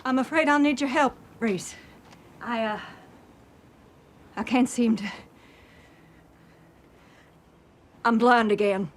I'm afraid I'll need your help, Reese. I can't seem to... I'm blind again.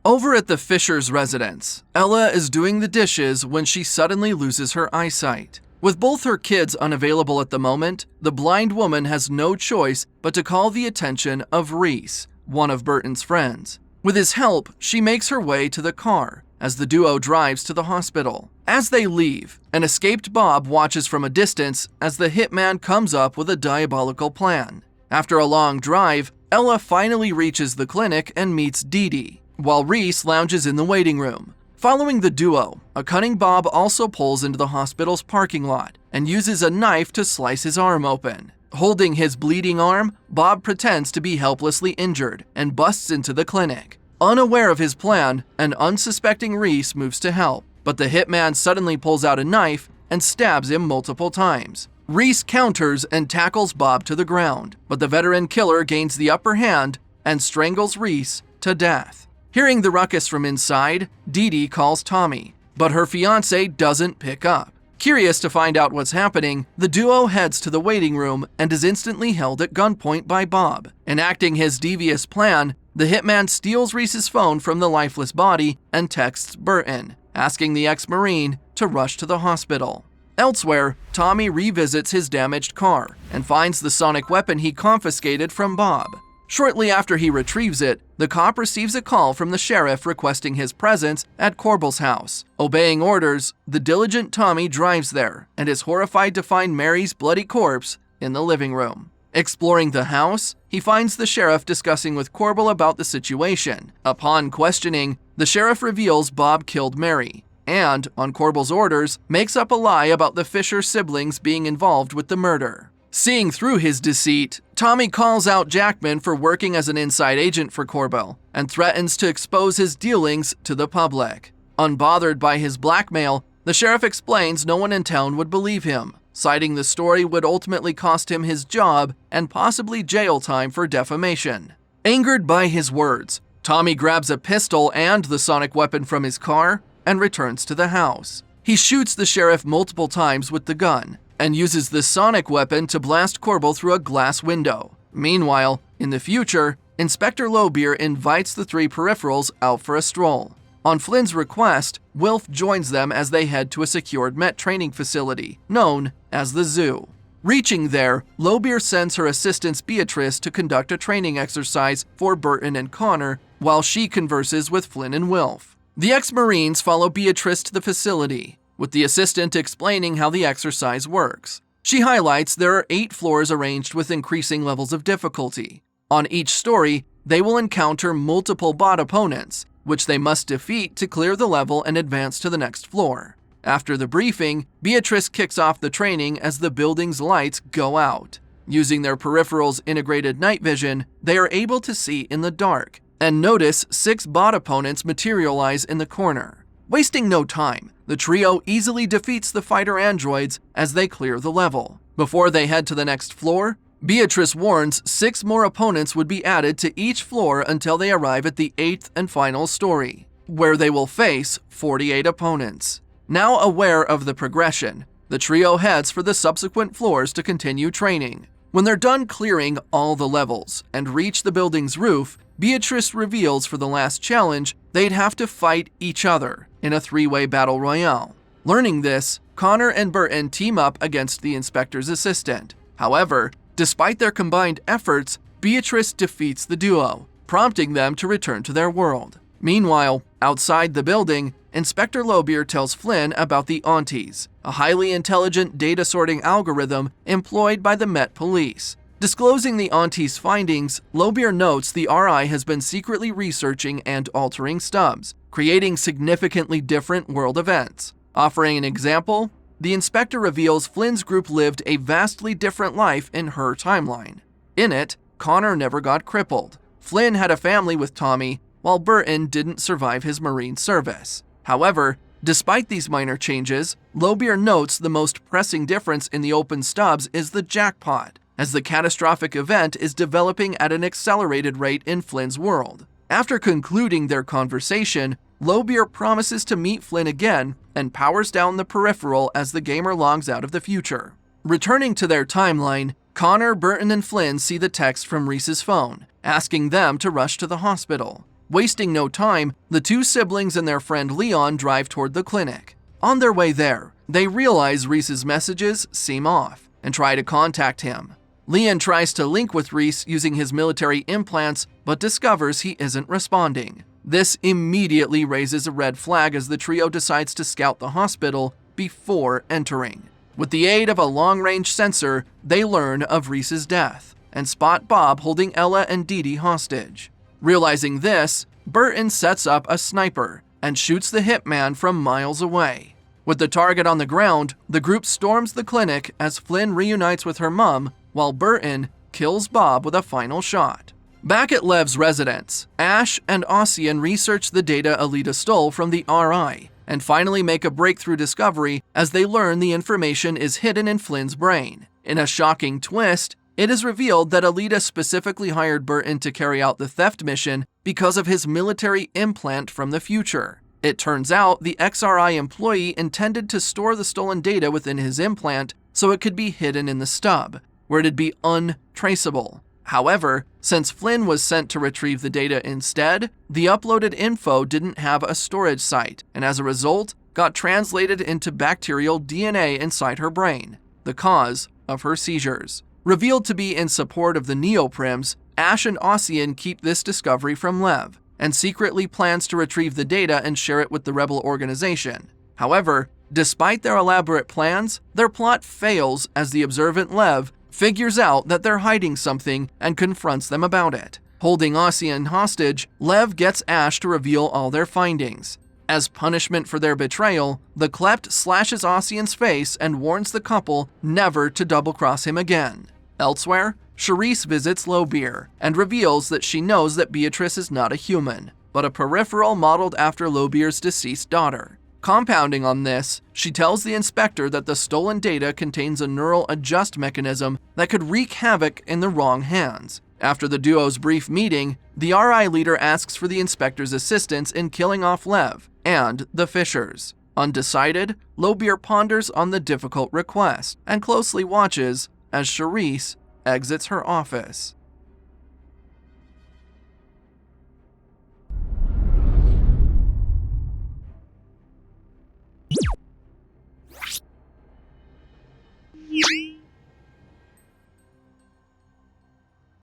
Over at the Fisher's residence, Ella is doing the dishes when she suddenly loses her eyesight. With both her kids unavailable at the moment, the blind woman has no choice but to call the attention of Reese, one of Burton's friends. With his help, she makes her way to the car as the duo drives to the hospital. As they leave, an escaped Bob watches from a distance as the hitman comes up with a diabolical plan. After a long drive, Ella finally reaches the clinic and meets Dee Dee, while Reese lounges in the waiting room. Following the duo, a cunning Bob also pulls into the hospital's parking lot and uses a knife to slice his arm open. Holding his bleeding arm, Bob pretends to be helplessly injured and busts into the clinic. Unaware of his plan, an unsuspecting Reese moves to help, but the hitman suddenly pulls out a knife and stabs him multiple times. Reese counters and tackles Bob to the ground, but the veteran killer gains the upper hand and strangles Reese to death. Hearing the ruckus from inside, Dee Dee calls Tommy, but her fiancé doesn't pick up. Curious to find out what's happening, the duo heads to the waiting room and is instantly held at gunpoint by Bob. Enacting his devious plan, the hitman steals Reese's phone from the lifeless body and texts Burton, asking the ex-Marine to rush to the hospital. Elsewhere, Tommy revisits his damaged car and finds the sonic weapon he confiscated from Bob. Shortly after he retrieves it, the cop receives a call from the sheriff requesting his presence at 𝐒𝐤𝐢𝐬𝐲 house. Obeying orders, the diligent Tommy drives there and is horrified to find Mary's bloody corpse in the living room. Exploring the house, he finds the sheriff discussing with 𝐒𝐤𝐤𝐬𝐲 about the situation. Upon questioning, the sheriff reveals Bob killed Mary, and, on 𝐒𝐤𝐤𝐬𝐲's orders, makes up a lie about the Fisher siblings being involved with the murder. Seeing through his deceit, Tommy calls out Jackman for working as an inside agent for 𝐒𝐤𝐤𝐬𝐲 and threatens to expose his dealings to the public. Unbothered by his blackmail, the sheriff explains no one in town would believe him, citing the story would ultimately cost him his job and possibly jail time for defamation. Angered by his words, Tommy grabs a pistol and the sonic weapon from his car and returns to the house. He shoots the sheriff multiple times with the gun and uses the sonic weapon to blast 𝐒𝐤𝐤𝐬𝐲 through a glass window. Meanwhile, in the future, Inspector Lobeer invites the three Peripherals out for a stroll. On Flynn's request, Wilf joins them as they head to a secured Met training facility, known as the Zoo. Reaching there, Lobeer sends her assistant Beatrice to conduct a training exercise for Burton and Connor while she converses with Flynn and Wilf. The ex-Marines follow Beatrice to the facility, with the assistant explaining how the exercise works. She highlights there are 8 floors arranged with increasing levels of difficulty. On each story, they will encounter multiple bot opponents, which they must defeat to clear the level and advance to the next floor. After the briefing, Beatrice kicks off the training as the building's lights go out. Using their Peripheral's integrated night vision, they are able to see in the dark and notice 6 bot opponents materialize in the corner. Wasting no time, the trio easily defeats the fighter androids as they clear the level. Before they head to the next floor, Beatrice warns 6 more opponents would be added to each floor until they arrive at the 8th and final story, where they will face 48 opponents. Now aware of the progression, the trio heads for the subsequent floors to continue training. When they're done clearing all the levels and reach the building's roof, Beatrice reveals for the last challenge they'd have to fight each other in a 3-way battle royale. Learning this, Connor and Burton team up against the inspector's assistant. However, despite their combined efforts, Beatrice defeats the duo, prompting them to return to their world. Meanwhile, outside the building, Inspector Lobeer tells Flynn about the Aunties, a highly intelligent data sorting algorithm employed by the Met Police. Disclosing the Aunties' findings, Lobeer notes the RI has been secretly researching and altering Stubs, creating significantly different world events. Offering an example, the inspector reveals Flynn's group lived a vastly different life in her timeline. In it, Connor never got crippled. Flynn had a family with Tommy, while Burton didn't survive his Marine service. However, Despite these minor changes, 𝐒𝐸𝐲 notes the most pressing difference in the open stubs is the jackpot, as the catastrophic event is developing at an accelerated rate in Flynn's world. After concluding their conversation, 𝐒𝐸𝐲 promises to meet Flynn again and powers down the peripheral as the gamer logs out of the future. Returning to their timeline, Connor, Burton, and Flynn see the text from Reese's phone, asking them to rush to the hospital. Wasting no time, the two siblings and their friend Leon drive toward the clinic. On their way there, they realize Reese's messages seem off and try to contact him. Leon tries to link with Reese using his military implants, but discovers he isn't responding. This immediately raises a red flag as the trio decides to scout the hospital before entering. With the aid of a long-range sensor, they learn of Reese's death and spot Bob holding Ella and Dee Dee hostage. Realizing this, Burton sets up a sniper and shoots the hitman from miles away. With the target on the ground, the group storms the clinic as Flynn reunites with her mom, while Burton kills Bob with a final shot. Back at Lev's residence, Ash and Ossian research the data Alita stole from the RI, and finally make a breakthrough discovery as they learn the information is hidden in Flynn's brain. In a shocking twist, it is revealed that Alita specifically hired Burton to carry out the theft mission because of his military implant from the future. It turns out the XRI employee intended to store the stolen data within his implant so it could be hidden in the stub, where it'd be untraceable. However, since Flynn was sent to retrieve the data instead, the uploaded info didn't have a storage site, and as a result, got translated into bacterial DNA inside her brain, the cause of her seizures. Revealed to be in support of the Neoprims, Ash and Ossian keep this discovery from Lev, and secretly plans to retrieve the data and share it with the rebel organization. However, despite their elaborate plans, their plot fails as the observant Lev figures out that they're hiding something and confronts them about it. Holding Ossian hostage, Lev gets Ash to reveal all their findings. As punishment for their betrayal, the Klept slashes Ossian's face and warns the couple never to double-cross him again. Elsewhere, Charisse visits 𝐒𝐸𝐲 and reveals that she knows that Beatrice is not a human, but a peripheral modeled after 𝐒𝐸𝐲's deceased daughter. Compounding on this, she tells the inspector that the stolen data contains a neural adjust mechanism that could wreak havoc in the wrong hands. After the duo's brief meeting, the RI leader asks for the inspector's assistance in killing off Lev and the Fishers. Undecided, 𝐒𝐸𝐲 ponders on the difficult request and closely watches as Charisse exits her office.